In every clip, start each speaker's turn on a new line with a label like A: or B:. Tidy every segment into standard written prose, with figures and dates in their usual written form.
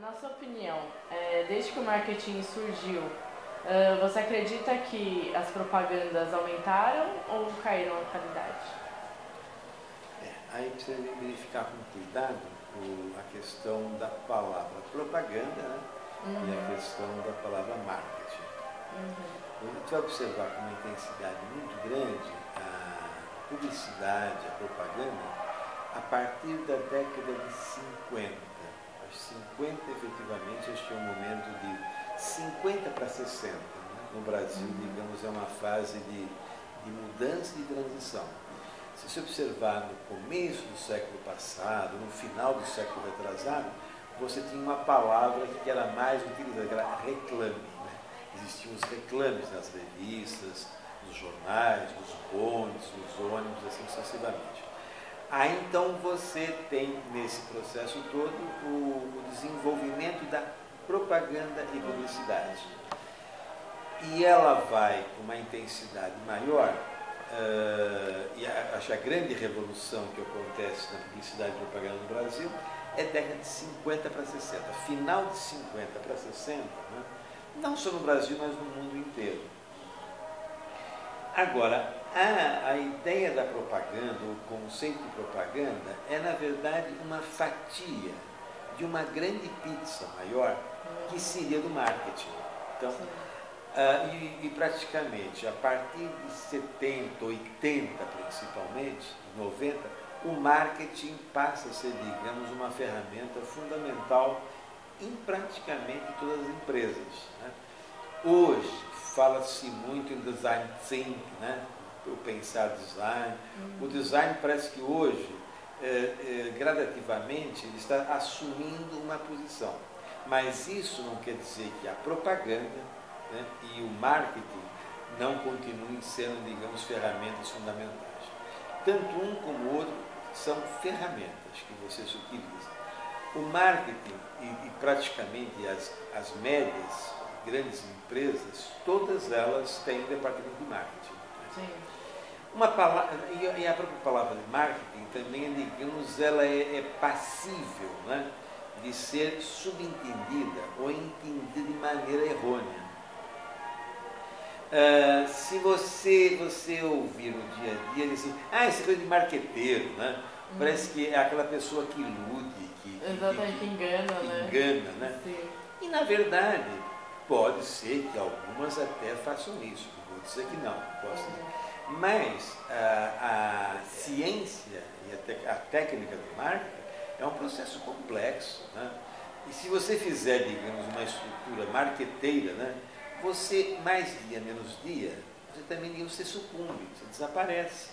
A: Na sua opinião, desde que o marketing surgiu, você acredita que as propagandas aumentaram ou caíram a qualidade?
B: Aí precisa verificar com cuidado a questão da palavra propaganda, né? E a questão da palavra marketing. A gente vai observar com uma intensidade muito grande a publicidade, a propaganda, a partir da década de 50. Aos 50, efetivamente, acho que é um momento de 50 para 60. Né? No Brasil, digamos, é uma fase de mudança e transição. Se você observar no começo do século passado, no final do século retrasado, você tinha uma palavra que era mais utilizada, que era reclame. Né? Existiam os reclames nas revistas, nos jornais, nos bondes, nos ônibus, assim sucessivamente. Aí então você tem nesse processo todo o desenvolvimento da propaganda e publicidade. E ela vai com uma intensidade maior. E acho que a grande revolução que acontece na publicidade e propaganda no Brasil é década de 50 para 60, final de 50 para 60, né? Não só no Brasil, mas no mundo inteiro. Agora, a ideia da propaganda, o conceito de propaganda, é na verdade uma fatia de uma grande pizza maior que seria do marketing. Então, e praticamente a partir de 70, 80 principalmente, 90, o marketing passa a ser, digamos, uma ferramenta fundamental em praticamente todas as empresas. Né? Hoje fala-se muito em design thinking, né? O pensar design. O design parece que hoje, gradativamente, ele está assumindo uma posição. Mas isso não quer dizer que a propaganda, né, e o marketing não continuem sendo, digamos, ferramentas fundamentais. Tanto um como o outro são ferramentas que você se utiliza. O marketing e praticamente as médias, grandes empresas, todas elas têm um departamento de marketing.
A: Sim.
B: Uma palavra, e a própria palavra de marketing também, digamos, ela é passível, né, de ser subentendida ou entendida de maneira errônea. Se você ouvir no dia a dia, diz assim, isso é coisa de marqueteiro, né? Parece que é aquela pessoa que ilude,
A: Exatamente, que engana,
B: né?
A: Sim.
B: E na verdade, pode ser que algumas até façam isso, não vou dizer que não, posso dizer. Mas a ciência e a técnica do marketing é um processo complexo, né? E se você fizer, digamos, uma estrutura marqueteira, né, você, mais dia, menos dia, você também você sucumbe, você desaparece.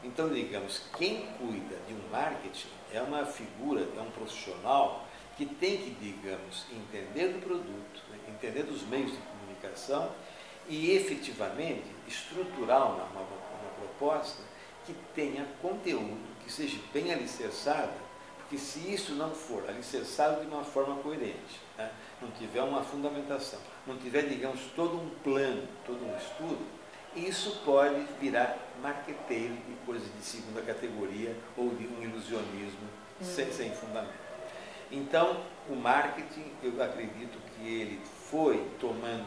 B: Então, digamos, quem cuida de um marketing é uma figura, é um profissional que tem que, digamos, entender do produto, né, entender dos meios de comunicação e, efetivamente, estruturar uma proposta que tenha conteúdo, que seja bem alicerçada, porque se isso não for alicerçado de uma forma coerente, né, não tiver uma fundamentação, não tiver, digamos, todo um plano, todo um estudo, isso pode virar marqueteiro e coisa de segunda categoria ou de um ilusionismo sem fundamento. Então, o marketing, eu acredito que ele foi tomando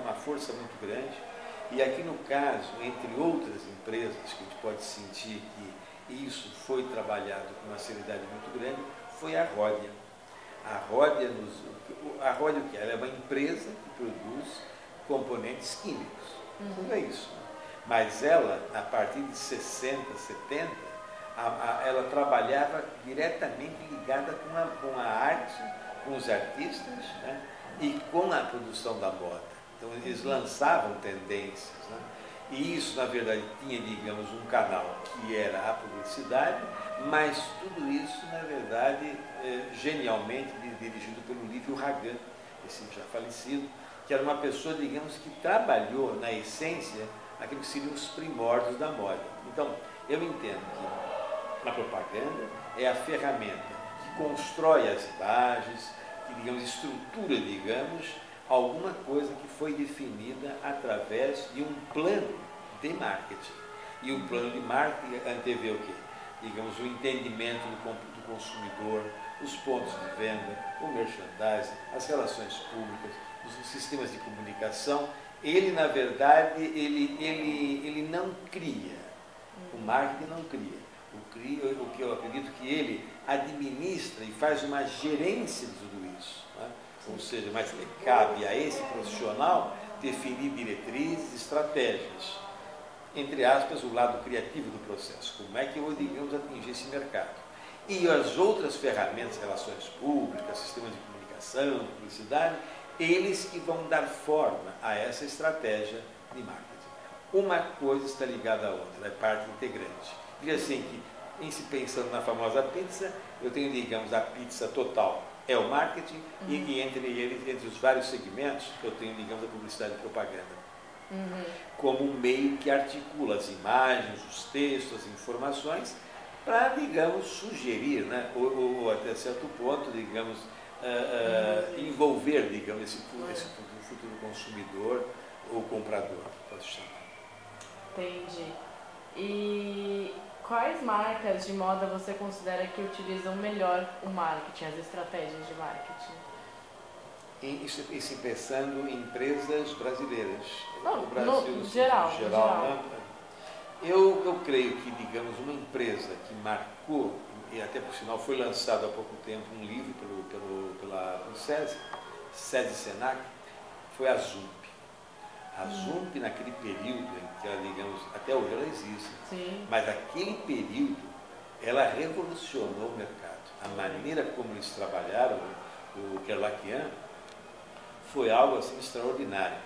B: uma força muito grande, e aqui no caso, entre outras empresas que a gente pode sentir que isso foi trabalhado com uma seriedade muito grande, foi a Ródia. A Ródia o que é? Ela é uma empresa que produz componentes químicos. Tudo é isso. Mas ela, a partir de 60, 70, ela trabalhava diretamente ligada com a arte, com os artistas, né, e com a produção da moda. Então eles lançavam tendências, né? E isso, na verdade, tinha, digamos, um canal que era a publicidade, mas tudo isso, na verdade, genialmente dirigido pelo Lívio Ragan, esse já falecido, que era uma pessoa, digamos, que trabalhou na essência aquilo que seriam os primórdios da moda. Então, eu entendo que a propaganda é a ferramenta que constrói as imagens, que, digamos, estrutura, digamos, alguma coisa que foi definida através de um plano de marketing. E o plano de marketing antevê o quê? Digamos, o entendimento do consumidor, os pontos de venda, o merchandising, as relações públicas, os sistemas de comunicação. Ele, na verdade, ele não cria. O marketing não cria. O que eu acredito que ele administra e faz uma gerência de tudo isso. Né? Ou seja, mas cabe a esse profissional definir diretrizes, estratégias. Entre aspas, o lado criativo do processo. Como é que eu, digamos, atingir esse mercado? E as outras ferramentas, relações públicas, sistemas de comunicação, publicidade, eles que vão dar forma a essa estratégia de marketing. Uma coisa está ligada à outra, é parte integrante. E assim, que, em se pensando na famosa pizza, eu tenho, digamos, a pizza total, é o marketing, e entre eles, entre os vários segmentos, eu tenho, digamos, a publicidade e propaganda. Como um meio que articula as imagens, os textos, as informações, para, digamos, sugerir, né? ou até certo ponto, digamos, envolver, digamos, esse futuro consumidor ou comprador, posso chamar.
A: Entendi. E quais marcas de moda você considera que utilizam melhor o marketing, as estratégias de marketing?
B: Isso pensando em empresas brasileiras.
A: Não,
B: no Brasil,
A: no geral.
B: Né? Eu creio que, digamos, uma empresa que marcou, e até por sinal foi lançado há pouco tempo um livro pelo SESI Senac, foi a Zump. A Zump, naquele período em que ela, digamos, até hoje ela existe,
A: Sim.
B: mas naquele período ela revolucionou o mercado. A maneira como eles trabalharam, o Kerlakian, foi algo assim extraordinário.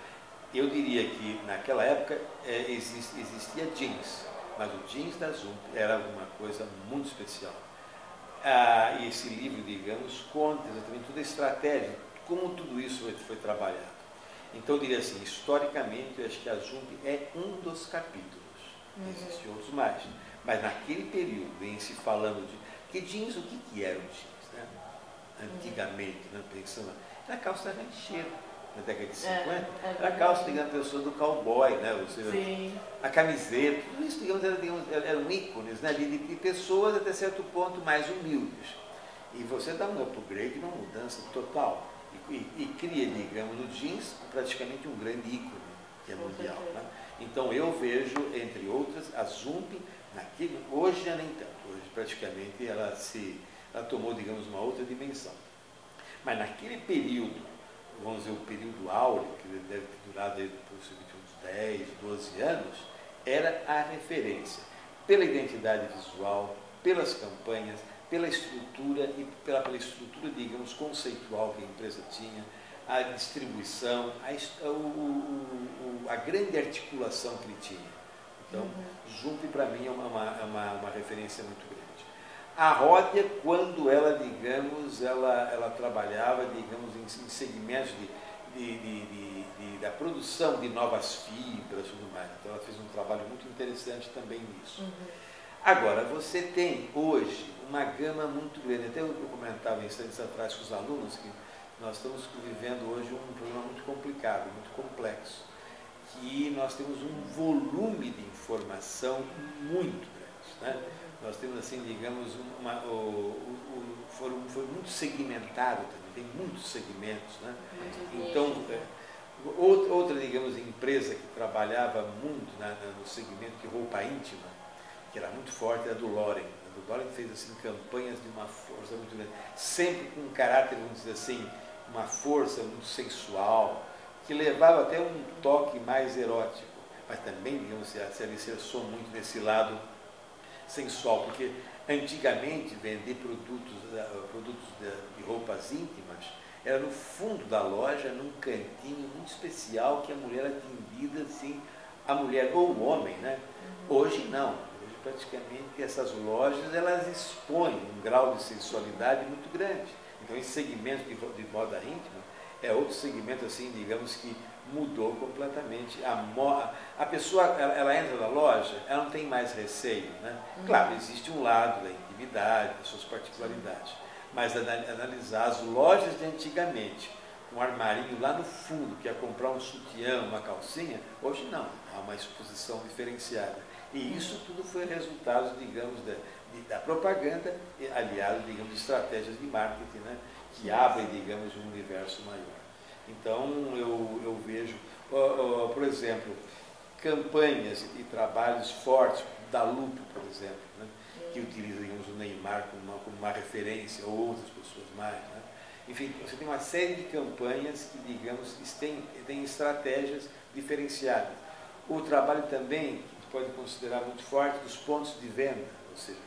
B: Eu diria que naquela época existia jeans, mas o jeans da Zump era uma coisa muito especial. E esse livro, digamos, conta exatamente toda a estratégia, como tudo isso foi trabalhado. Então, eu diria assim, historicamente, eu acho que a Zump é um dos capítulos. Existem outros mais. Mas naquele período, em se falando de... Que jeans, o que era o jeans? Né? Antigamente, né, pensando... Era calça rancheira, na década de 50. Era calça, digamos, a pessoa do cowboy, né? Ou seja, a camiseta, tudo isso, digamos, eram ícones, né, de pessoas até certo ponto mais humildes. E você dá um upgrade, uma mudança total. E cria, digamos, no jeans praticamente um grande ícone, que é mundial. Né? Então eu vejo, entre outras, a Zump, hoje já nem tanto, hoje praticamente ela tomou, digamos, uma outra dimensão. Mas naquele período, vamos dizer, o período áureo, que deve ter durado possivelmente uns 10, 12 anos, era a referência pela identidade visual, pelas campanhas, pela estrutura e pela estrutura, digamos, conceitual que a empresa tinha, a distribuição, a grande articulação que ele tinha. Então, Zump para mim é uma referência muito grande. A Ródia, quando ela, digamos, ela trabalhava, digamos, em segmentos da produção de novas fibras e tudo mais. Então, ela fez um trabalho muito interessante também nisso. Agora, você tem hoje uma gama muito grande. Até eu comentava instantes atrás com os alunos que nós estamos vivendo hoje um problema muito complicado, muito complexo, que nós temos um volume de informação muito grande. Né? Nós temos, assim, digamos, foi muito segmentado também, tem muitos segmentos. Né? Então, outra, digamos, empresa que trabalhava muito no segmento de roupa íntima, que era muito forte, era do Loren. O Loren fez, assim, campanhas de uma força muito grande, sempre com um caráter, vamos dizer assim, uma força muito sensual, que levava até um toque mais erótico, mas também, digamos, se alicerçou muito nesse lado sensual, porque antigamente vender produtos de roupas íntimas era no fundo da loja, num cantinho muito especial, que a mulher atendida, assim, a mulher ou o homem, né? Hoje não. Hoje praticamente essas lojas, elas expõem um grau de sensualidade muito grande. Então esse segmento de moda íntima é outro segmento, assim, digamos, que mudou completamente. A pessoa, ela entra na loja, ela não tem mais receio, né? Claro, existe um lado da intimidade, das suas particularidades, mas analisar as lojas de antigamente, um armarinho lá no fundo, que ia comprar um sutiã, uma calcinha, hoje não, há uma exposição diferenciada. E isso tudo foi resultado, digamos, da propaganda, aliado, digamos, de estratégias de marketing, né, que abrem, digamos, um universo maior. Então, eu vejo, por exemplo, campanhas e trabalhos fortes da Lupo, por exemplo, né, que utiliza, digamos, o Neymar como uma referência, ou outras pessoas mais. Né. Enfim, você tem uma série de campanhas que, digamos, têm estratégias diferenciadas. O trabalho também, que pode considerar muito forte, dos pontos de venda, ou seja,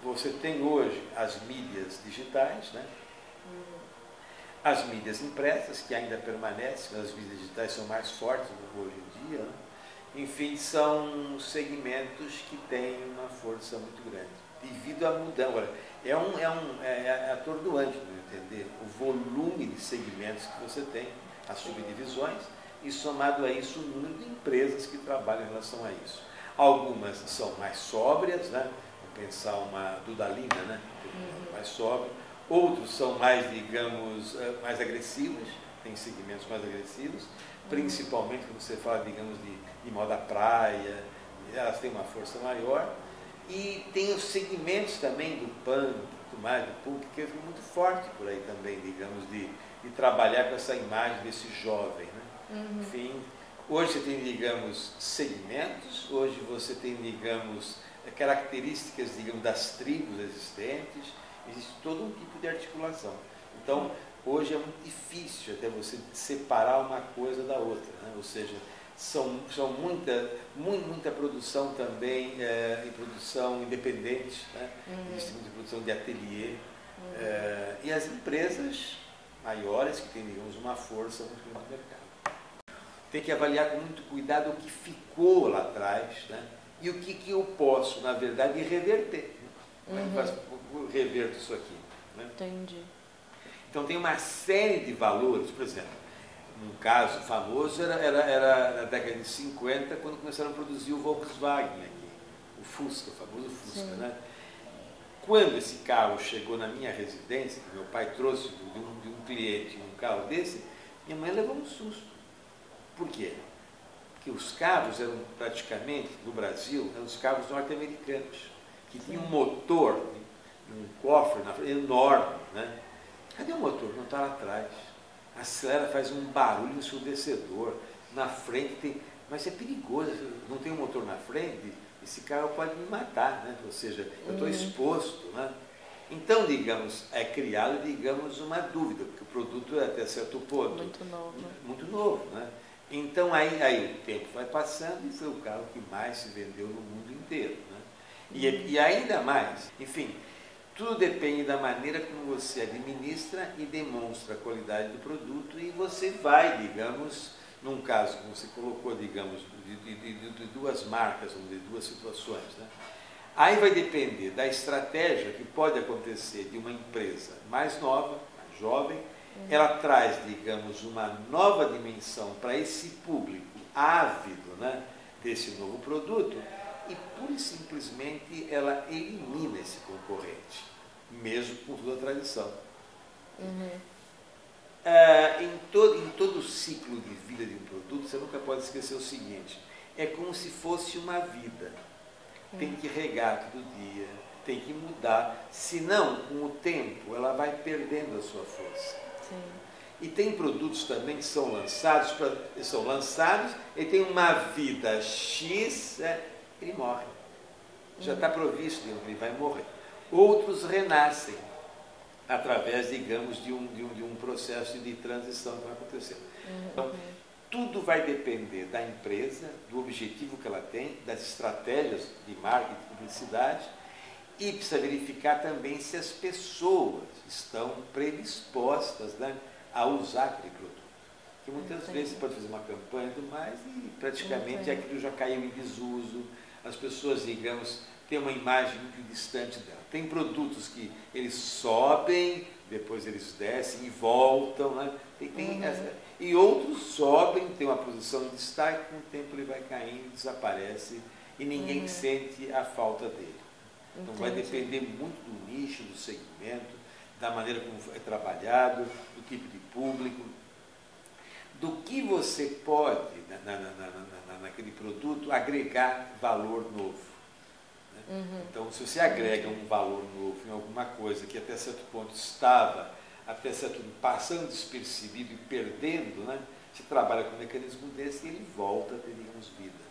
B: você tem hoje as mídias digitais, né? As mídias impressas, que ainda permanecem, mas as mídias digitais são mais fortes hoje em dia. Né? Enfim, são segmentos que têm uma força muito grande, devido à mudança. Agora, é atordoante, não entender, o volume de segmentos que você tem, as subdivisões, e somado a isso o número de empresas que trabalham em relação a isso. Algumas são mais sóbrias, né? Vou pensar uma Dudalina, né? Mais sóbria. Outros são mais, digamos, mais agressivos, tem segmentos mais agressivos, principalmente quando você fala, digamos, de moda praia, elas têm uma força maior. E tem os segmentos também do punk, do mais, do punk, que é muito forte por aí também, digamos, de trabalhar com essa imagem desse jovem. Né? Enfim, hoje você tem, digamos, segmentos, hoje você tem, digamos, características, digamos, das tribos existentes, existe todo um tipo de articulação. Então, hoje é muito difícil até você separar uma coisa da outra, né? Ou seja, são muita produção também, e produção independente, né? Existe muita produção de ateliê, e as empresas maiores que têm, digamos, uma força muito grande no mercado. Tem que avaliar com muito cuidado o que ficou lá atrás, né? E o que eu posso, na verdade, reverter. Como é que eu reverto isso aqui? Né?
A: Entendi.
B: Então tem uma série de valores, por exemplo, um caso famoso era na década de 50, quando começaram a produzir o Volkswagen aqui, o Fusca, o famoso Fusca. Né? Quando esse carro chegou na minha residência, que meu pai trouxe de um cliente um carro desse, minha mãe levou um susto. Por quê? Porque os carros eram praticamente, no Brasil, eram os carros norte-americanos, que tinha um motor, um cofre na frente, enorme. Né? Cadê o motor? Não está lá atrás. Acelera, faz um barulho ensurdecedor. Na frente tem... Mas é perigoso, não tem um motor na frente, esse carro pode me matar, né? Ou seja, eu estou exposto. Né? Então, digamos, é criado, digamos, uma dúvida, porque o produto é até certo ponto.
A: Muito novo.
B: Muito novo, né? Então, aí o tempo vai passando e foi o carro que mais se vendeu no mundo inteiro. Né? E ainda mais, enfim, tudo depende da maneira como você administra e demonstra a qualidade do produto, e você vai, digamos, num caso que você colocou, digamos, de duas marcas, de duas situações. Né? Aí vai depender da estratégia que pode acontecer de uma empresa mais nova, mais jovem, ela traz, digamos, uma nova dimensão para esse público ávido, né, desse novo produto, e pura e simplesmente ela elimina esse concorrente, mesmo com toda a tradição. Em todo o ciclo de vida de um produto, você nunca pode esquecer o seguinte: é como se fosse uma vida. Tem que regar todo dia, tem que mudar, senão, com o tempo, ela vai perdendo a sua força.
A: Sim.
B: E tem produtos também que são lançados e tem uma vida X, ele morre. Já está provisto, ele vai morrer. Outros renascem através, digamos, de um processo de transição que vai acontecer. Então, tudo vai depender da empresa, do objetivo que ela tem, das estratégias de marketing e publicidade, e precisa verificar também se as pessoas estão predispostas, né, a usar aquele produto. Porque muitas vezes você pode fazer uma campanha e tudo mais e praticamente aquilo já caiu em desuso, as pessoas, digamos, têm uma imagem muito distante dela. Tem produtos que eles sobem, depois eles descem e voltam, né? E outros sobem, tem uma posição de destaque, com o tempo ele vai caindo, desaparece e ninguém sente a falta dele. Então vai depender muito do nicho, do segmento, da maneira como é trabalhado, do tipo de público, do que você pode, naquele produto, agregar valor novo. Né? Então, se você agrega um valor novo em alguma coisa que até certo ponto estava, até certo ponto, passando despercebido e perdendo, né? Você trabalha com um mecanismo desse e ele volta a ter, digamos, vida.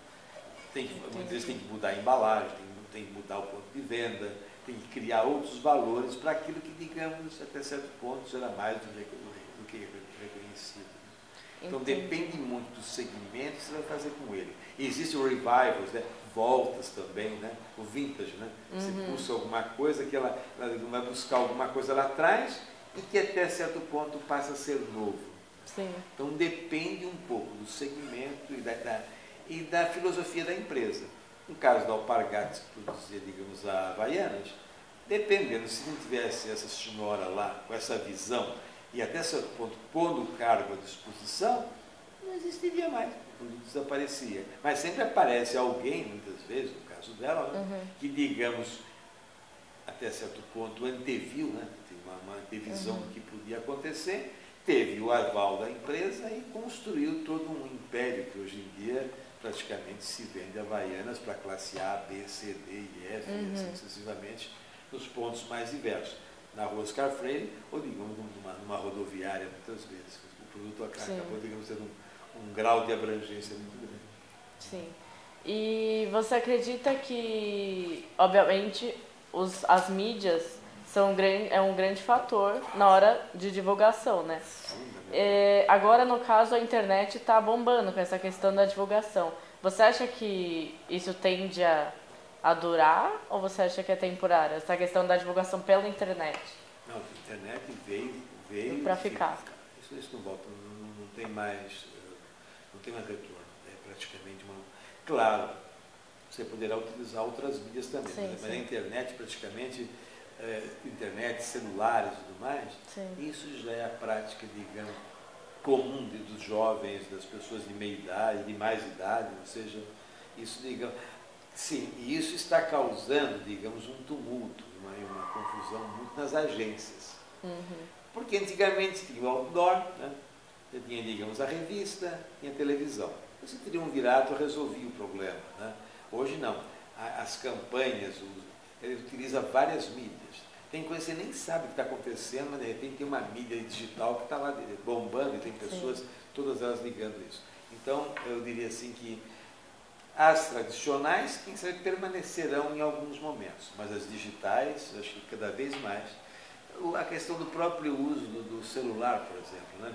B: Muitas vezes tem que mudar a embalagem, tem que mudar o ponto de venda, tem que criar outros valores para aquilo que, digamos, até certo ponto será mais do que reconhecido. Então depende muito do segmento que você vai fazer com ele. E existem revivals, né? Voltas também, né? O vintage, né? Você busca alguma coisa que ela vai buscar alguma coisa lá atrás e que até certo ponto passa a ser novo.
A: Sim.
B: Então depende um pouco do segmento e da filosofia da empresa. No caso da Alpargatas, que produzia, digamos, a Havaianas, dependendo, se não tivesse essa senhora lá com essa visão e até certo ponto pondo o cargo à disposição, não existiria mais, o produto desaparecia. Mas sempre aparece alguém, muitas vezes, no caso dela, né, que, digamos, até certo ponto anteviu, né, tem uma antevisão do que podia acontecer, teve o aval da empresa e construiu todo um império que hoje em dia praticamente se vende Havaianas para classe A, B, C, D e F, e assim sucessivamente, nos pontos mais diversos. Na rua Oscar Freire, ou digamos numa rodoviária, muitas vezes. O produto acabou, digamos, tendo um grau de abrangência muito grande.
A: Sim. E você acredita que, obviamente, as mídias é um grande fator na hora de divulgação, né? Agora, no caso, a internet está bombando com essa questão da divulgação. Você acha que isso tende a durar ou você acha que é temporário? Essa questão da divulgação pela internet?
B: Não, a internet veio
A: para ficar.
B: Isso não volta, não tem mais retorno. É praticamente uma... Claro, você poderá utilizar outras mídias também, mas a internet praticamente... internet, celulares e tudo mais, isso já é a prática, digamos, comum dos jovens, das pessoas de meia idade, de mais idade, ou seja, isso, digamos, sim, e isso está causando, digamos, um tumulto, uma confusão muito nas agências. Porque antigamente tinha o outdoor, né? Você tinha, digamos, a revista, tinha a televisão. Você teria um virato e resolvia o problema, né? Hoje não. As campanhas, ele utiliza várias mídias. Tem coisa que você nem sabe o que está acontecendo, mas de repente tem uma mídia digital que está lá bombando e tem pessoas, todas elas ligando isso. Então, eu diria assim que as tradicionais, quem sabe, permanecerão em alguns momentos, mas as digitais, acho que cada vez mais. A questão do próprio uso do celular, por exemplo, né?